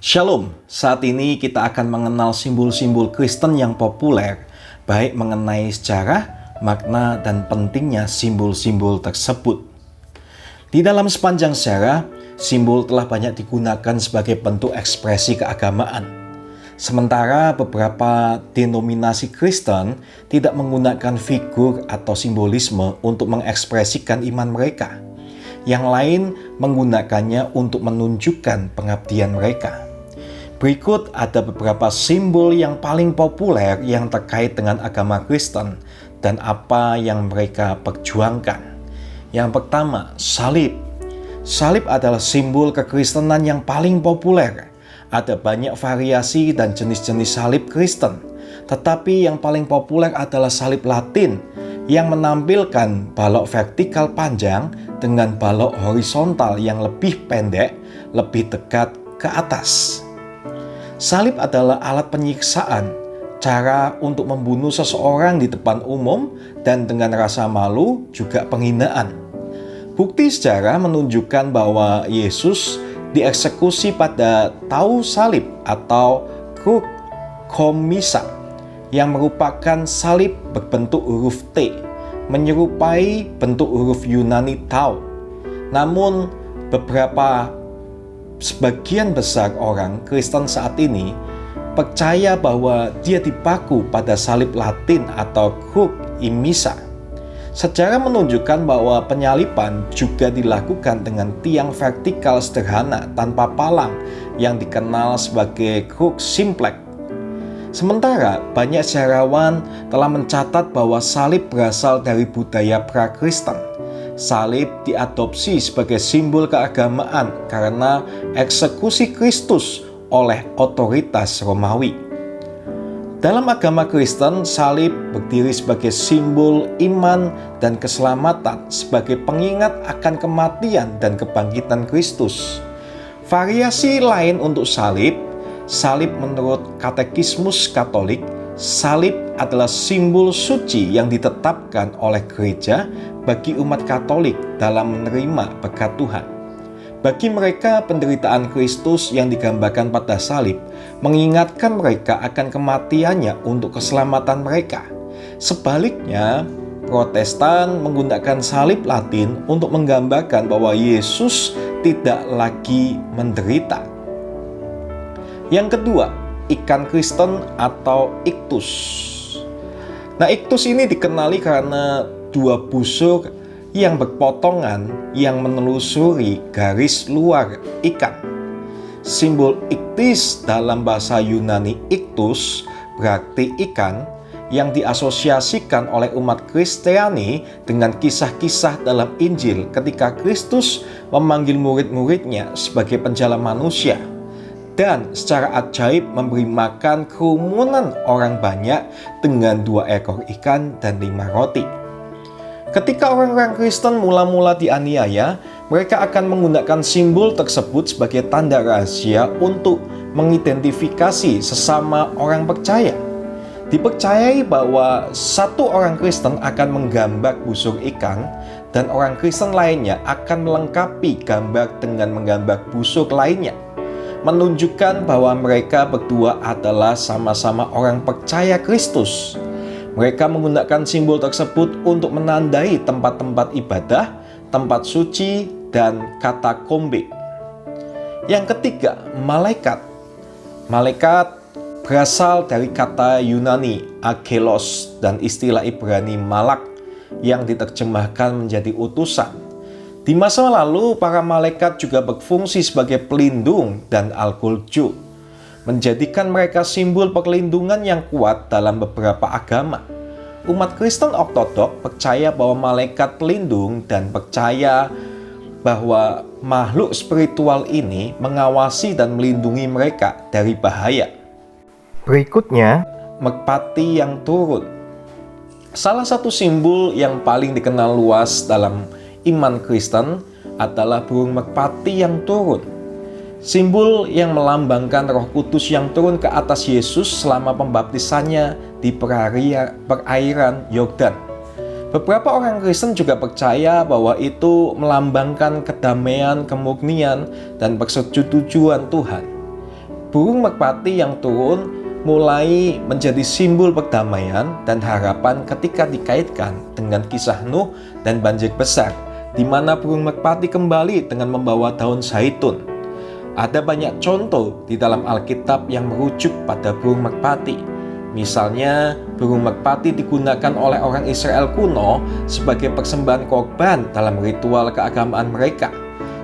Shalom, saat ini kita akan mengenal simbol-simbol Kristen yang populer, baik mengenai sejarah, makna, dan pentingnya simbol-simbol tersebut. Di dalam sepanjang sejarah, simbol telah banyak digunakan sebagai bentuk ekspresi keagamaan. Sementara beberapa denominasi Kristen tidak menggunakan figur atau simbolisme untuk mengekspresikan iman mereka. Yang lain menggunakannya untuk menunjukkan pengabdian mereka. Berikut ada beberapa simbol yang paling populer yang terkait dengan agama Kristen dan apa yang mereka perjuangkan. Yang pertama, salib. Salib adalah simbol kekristenan yang paling populer. Ada banyak variasi dan jenis-jenis salib Kristen, tetapi yang paling populer adalah salib Latin yang menampilkan balok vertikal panjang dengan balok horizontal yang lebih pendek, lebih dekat ke atas. Salib adalah alat penyiksaan, cara untuk membunuh seseorang di depan umum dan dengan rasa malu juga penghinaan. Bukti sejarah menunjukkan bahwa Yesus dieksekusi pada tau salib atau kruk komisa yang merupakan salib berbentuk huruf T, menyerupai bentuk huruf Yunani tau. Namun sebagian besar orang Kristen saat ini percaya bahwa dia dipaku pada salib Latin atau kruk imisa. Sejarah menunjukkan bahwa penyaliban juga dilakukan dengan tiang vertikal sederhana tanpa palang yang dikenal sebagai kruk simplex. Sementara banyak sejarawan telah mencatat bahwa salib berasal dari budaya pra-Kristen. Salib diadopsi sebagai simbol keagamaan karena eksekusi Kristus oleh otoritas Romawi. Dalam agama Kristen, salib berdiri sebagai simbol iman dan keselamatan sebagai pengingat akan kematian dan kebangkitan Kristus. Variasi lain untuk salib menurut Katekismus Katolik, salib adalah simbol suci yang ditetapkan oleh gereja bagi umat Katolik dalam menerima berkat Tuhan. Bagi mereka, penderitaan Kristus yang digambarkan pada salib mengingatkan mereka akan kematiannya untuk keselamatan mereka. Sebaliknya, Protestan menggunakan salib Latin untuk menggambarkan bahwa Yesus tidak lagi menderita. Yang kedua, ikan Kristen atau iktus. Nah, iktus ini dikenali karena dua busur yang berpotongan yang menelusuri garis luar ikan. Simbol iktis dalam bahasa Yunani iktus berarti ikan yang diasosiasikan oleh umat Kristiani dengan kisah-kisah dalam Injil ketika Kristus memanggil murid-muridnya sebagai penjala manusia dan secara ajaib memberi makan kerumunan orang banyak dengan 2 ekor ikan dan 5 roti. Ketika orang-orang Kristen mula-mula dianiaya, mereka akan menggunakan simbol tersebut sebagai tanda rahasia untuk mengidentifikasi sesama orang percaya. Dipercayai bahwa satu orang Kristen akan menggambar busur ikan dan orang Kristen lainnya akan melengkapi gambar dengan menggambar busur lainnya, menunjukkan bahwa mereka berdua adalah sama-sama orang percaya Kristus. Mereka menggunakan simbol tersebut untuk menandai tempat-tempat ibadah, tempat suci, dan katakombe. Yang ketiga, malaikat. Malaikat berasal dari kata Yunani angelos dan istilah Ibrani malak yang diterjemahkan menjadi utusan. Di masa lalu, para malaikat juga berfungsi sebagai pelindung dan al-Qudju, menjadikan mereka simbol perlindungan yang kuat dalam beberapa agama. Umat Kristen Ortodok percaya bahwa malaikat pelindung dan percaya bahwa makhluk spiritual ini mengawasi dan melindungi mereka dari bahaya. Berikutnya, merpati yang turun. Salah satu simbol yang paling dikenal luas dalam iman Kristen adalah burung merpati yang turun. Simbol yang melambangkan Roh Kudus yang turun ke atas Yesus selama pembaptisannya di perairan Yordan. Beberapa orang Kristen juga percaya bahwa itu melambangkan kedamaian, kemurnian, dan persetujuan Tuhan. Burung merpati yang turun mulai menjadi simbol perdamaian dan harapan ketika dikaitkan dengan kisah Nuh dan banjir besar, di mana burung merpati kembali dengan membawa daun zaitun. Ada banyak contoh di dalam Alkitab yang merujuk pada burung merpati. Misalnya, burung merpati digunakan oleh orang Israel kuno sebagai persembahan korban dalam ritual keagamaan mereka.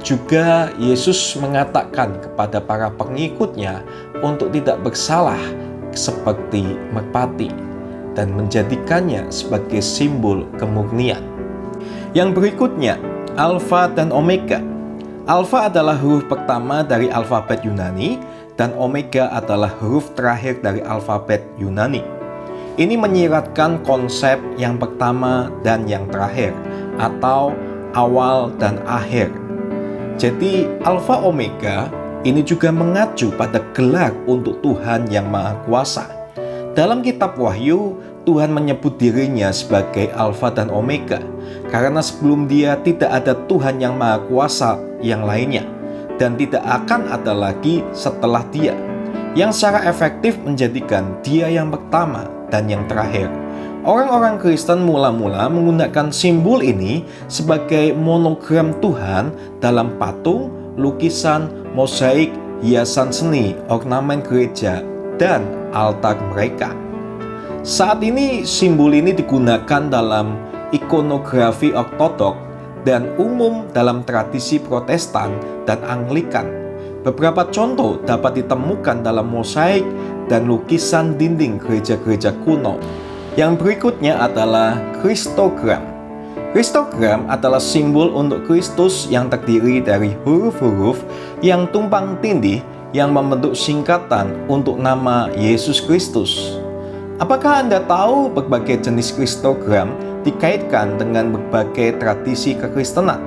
Juga Yesus mengatakan kepada para pengikutnya untuk tidak bersalah seperti merpati dan menjadikannya sebagai simbol kemurnian. Yang berikutnya, Alfa dan Omega. Alfa adalah huruf pertama dari alfabet Yunani dan Omega adalah huruf terakhir dari alfabet Yunani. Ini menyiratkan konsep yang pertama dan yang terakhir, atau awal dan akhir. Jadi Alfa Omega ini juga mengacu pada gelar untuk Tuhan yang Maha Kuasa. Dalam kitab Wahyu, Tuhan menyebut dirinya sebagai Alfa dan Omega, karena sebelum Dia tidak ada Tuhan yang Maha Kuasa yang lainnya, dan tidak akan ada lagi setelah Dia, yang secara efektif menjadikan Dia yang pertama dan yang terakhir. Orang-orang Kristen mula-mula menggunakan simbol ini sebagai monogram Tuhan dalam patung, lukisan, mozaik, hiasan seni, ornamen gereja, dan altar mereka. Saat ini simbol ini digunakan dalam ikonografi ortodok dan umum dalam tradisi Protestan dan Anglikan. Beberapa contoh dapat ditemukan dalam mozaik dan lukisan dinding gereja-gereja kuno. Yang berikutnya adalah Kristogram. Kristogram adalah simbol untuk Kristus yang terdiri dari huruf-huruf yang tumpang tindih yang membentuk singkatan untuk nama Yesus Kristus. Apakah Anda tahu berbagai jenis Kristogram dikaitkan dengan berbagai tradisi kekristenan?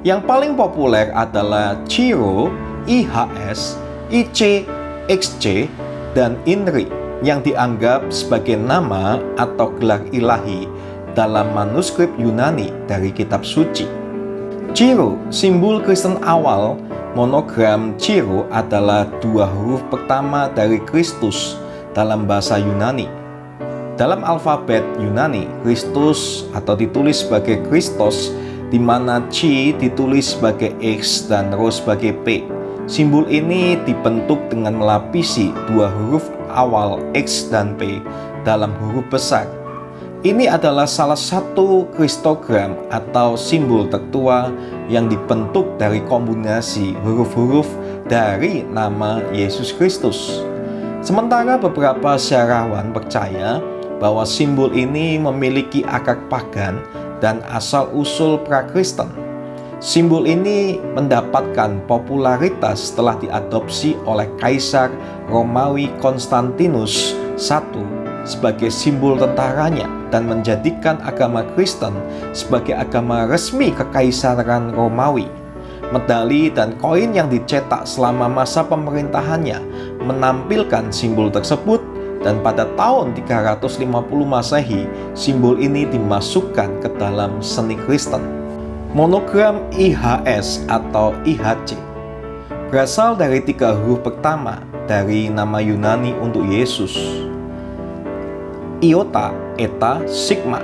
Yang paling populer adalah Chi-Rho, IHS, IC, XC, dan INRI yang dianggap sebagai nama atau gelar ilahi dalam manuskrip Yunani dari kitab suci. Chi-Rho, simbol Kristen awal. Monogram Chi-Rho adalah dua huruf pertama dari Kristus dalam bahasa Yunani. Dalam alfabet Yunani, Kristus atau ditulis sebagai Christos, di mana Chi ditulis sebagai X dan Rho sebagai P. Simbol ini dibentuk dengan melapisi dua huruf awal X dan P dalam huruf besar. Ini adalah salah satu kristogram atau simbol tertua yang dibentuk dari kombinasi huruf-huruf dari nama Yesus Kristus. Sementara beberapa sejarawan percaya bahwa simbol ini memiliki akar pagan dan asal-usul pra-Kristen. Simbol ini mendapatkan popularitas setelah diadopsi oleh Kaisar Romawi Konstantinus I sebagai simbol tentaranya dan menjadikan agama Kristen sebagai agama resmi Kekaisaran Romawi. Medali dan koin yang dicetak selama masa pemerintahannya menampilkan simbol tersebut, dan pada tahun 350 Masehi simbol ini dimasukkan ke dalam seni Kristen. Monogram IHS atau IHC berasal dari tiga huruf pertama dari nama Yunani untuk Yesus, Iota, Eta, Sigma.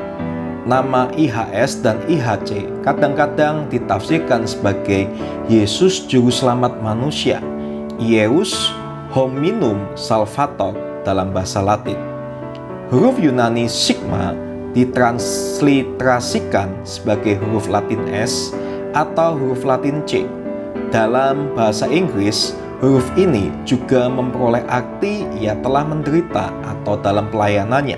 Nama IHS dan IHC kadang-kadang ditafsirkan sebagai Yesus Juru Selamat Manusia, Ieus Hominum Salvator dalam bahasa Latin. Huruf Yunani Sigma ditransliterasikan sebagai huruf Latin S atau huruf Latin C. Dalam bahasa Inggris, huruf ini juga memperoleh arti ia telah menderita atau dalam pelayanannya.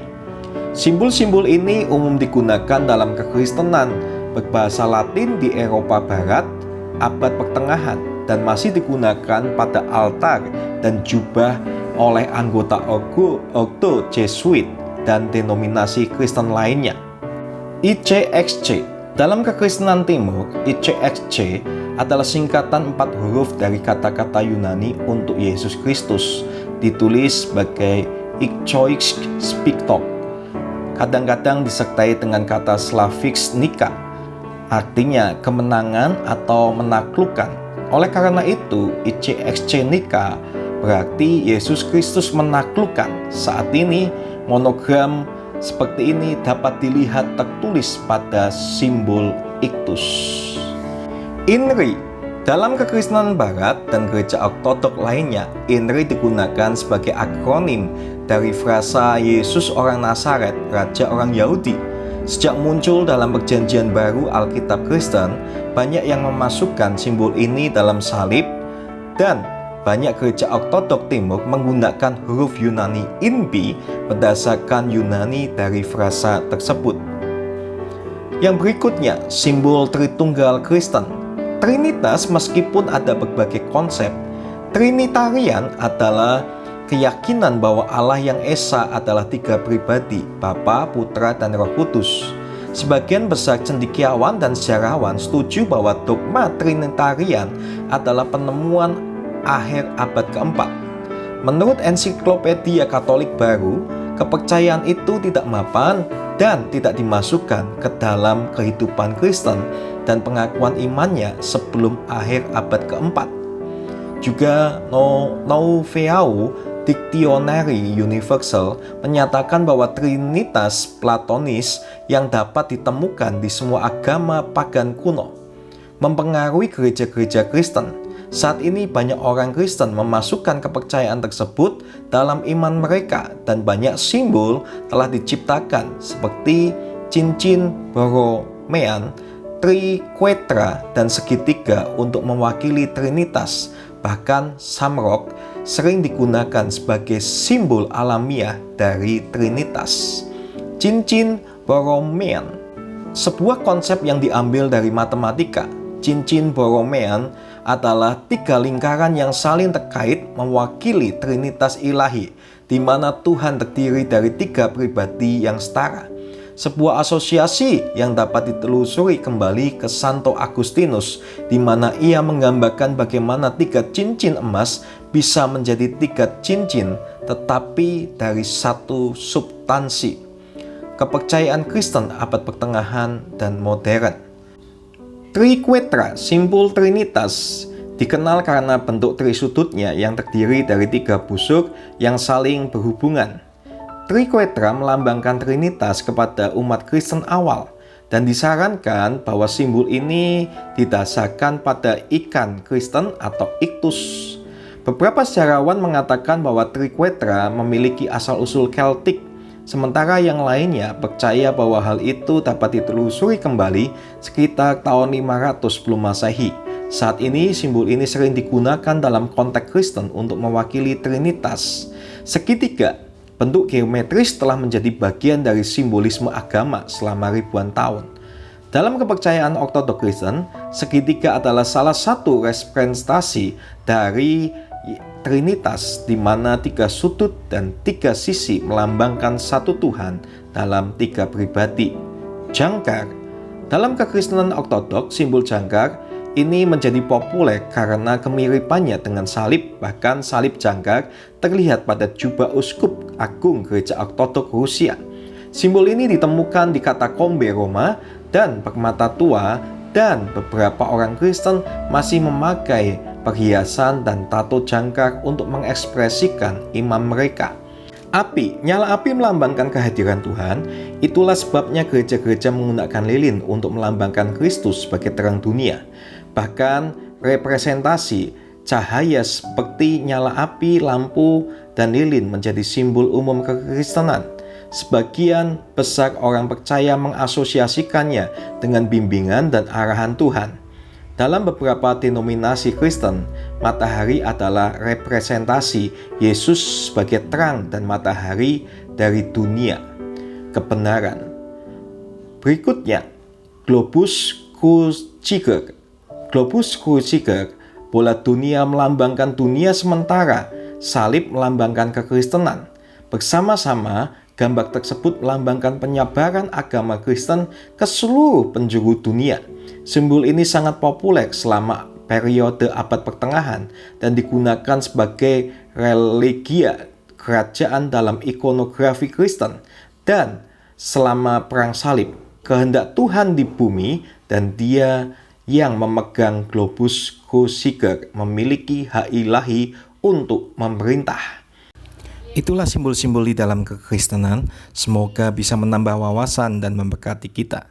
Simbol-simbol ini umum digunakan dalam kekristenan berbahasa Latin di Eropa Barat abad pertengahan dan masih digunakan pada altar dan jubah oleh anggota Ordo Jesuit dan denominasi Kristen lainnya. ICXC. Dalam kekristenan timur, ICXC adalah singkatan 4 huruf dari kata-kata Yunani untuk Yesus Kristus, ditulis sebagai Ichtyoix Spiktok. Kadang-kadang disertai dengan kata Slavics Nika, artinya kemenangan atau menaklukkan. Oleh karena itu, ICXC Nika berarti Yesus Kristus menaklukkan. Saat ini monogram seperti ini dapat dilihat tertulis pada simbol iktus. INRI. Dalam kekristenan barat dan gereja ortodok lainnya, INRI digunakan sebagai akronim dari frasa Yesus orang Nazaret, Raja orang Yahudi. Sejak muncul dalam perjanjian baru Alkitab Kristen, banyak yang memasukkan simbol ini dalam salib, dan banyak gereja ortodok timur menggunakan huruf Yunani INBI berdasarkan Yunani dari frasa tersebut. Yang berikutnya, simbol Tritunggal Kristen. Trinitas meskipun ada berbagai konsep, Trinitarian adalah keyakinan bahwa Allah yang Esa adalah 3 pribadi, Bapa, Putra, dan Roh Kudus. Sebagian besar cendekiawan dan sejarawan setuju bahwa dogma Trinitarian adalah penemuan akhir abad keempat. Menurut Ensiklopedia Katolik Baru, kepercayaan itu tidak mapan dan tidak dimasukkan ke dalam kehidupan Kristen dan pengakuan imannya sebelum akhir abad keempat. Juga Nouveau Dictionary Universal menyatakan bahwa Trinitas Platonis yang dapat ditemukan di semua agama pagan kuno mempengaruhi gereja-gereja Kristen. Saat ini banyak orang Kristen memasukkan kepercayaan tersebut dalam iman mereka, dan banyak simbol telah diciptakan seperti cincin Borromean, triquetra, dan segitiga untuk mewakili Trinitas. Bahkan Shamrock sering digunakan sebagai simbol alamiah dari Trinitas. Cincin Borromean, sebuah konsep yang diambil dari matematika. Cincin Borromean adalah 3 lingkaran yang saling terkait mewakili Trinitas ilahi, di mana Tuhan terdiri dari 3 pribadi yang setara. Sebuah asosiasi yang dapat ditelusuri kembali ke Santo Agustinus, di mana ia menggambarkan bagaimana 3 cincin emas bisa menjadi 3 cincin tetapi dari satu substansi. Kepercayaan Kristen abad pertengahan dan modern. Triquetra, simbol Trinitas, dikenal karena bentuk trisudutnya yang terdiri dari 3 busur yang saling berhubungan. Triquetra melambangkan Trinitas kepada umat Kristen awal, dan disarankan bahwa simbol ini didasarkan pada ikan Kristen atau iktus. Beberapa sejarawan mengatakan bahwa Triquetra memiliki asal-usul Keltik, sementara yang lainnya percaya bahwa hal itu dapat ditelusuri kembali sekitar tahun 500 sebelum Masehi. Saat ini simbol ini sering digunakan dalam konteks Kristen untuk mewakili Trinitas. Segitiga, bentuk geometris, telah menjadi bagian dari simbolisme agama selama ribuan tahun. Dalam kepercayaan ortodok Kristen, segitiga adalah salah satu representasi dari Trinitas, di mana 3 sudut dan 3 sisi melambangkan satu Tuhan dalam 3 pribadi. Jangkar. Dalam kekristenan ortodok, simbol jangkar ini menjadi populer karena kemiripannya dengan salib. Bahkan salib jangkar terlihat pada jubah uskup agung gereja ortodok Rusia. Simbol ini ditemukan di katakombe Roma dan permata tua, dan beberapa orang Kristen masih memakai perhiasan dan tato jangkar untuk mengekspresikan iman mereka. Api, nyala api melambangkan kehadiran Tuhan. Itulah sebabnya gereja-gereja menggunakan lilin untuk melambangkan Kristus sebagai terang dunia. Bahkan representasi cahaya seperti nyala api, lampu, dan lilin menjadi simbol umum kekristenan. Sebagian besar orang percaya mengasosiasikannya dengan bimbingan dan arahan Tuhan. Dalam beberapa denominasi Kristen, matahari adalah representasi Yesus sebagai terang dan matahari dari dunia kebenaran. Berikutnya, globus cruciger. Globus cruciger, bola dunia melambangkan dunia sementara, salib melambangkan kekristenan. Bersama-sama, gambar tersebut melambangkan penyebaran agama Kristen ke seluruh penjuru dunia. Simbol ini sangat populer selama periode abad pertengahan dan digunakan sebagai religia kerajaan dalam ikonografi Kristen. Dan selama perang salib, kehendak Tuhan di bumi, dan Dia yang memegang globus cruciger memiliki hak ilahi untuk memerintah. Itulah simbol-simbol di dalam kekristenan. Semoga bisa menambah wawasan dan memberkati kita.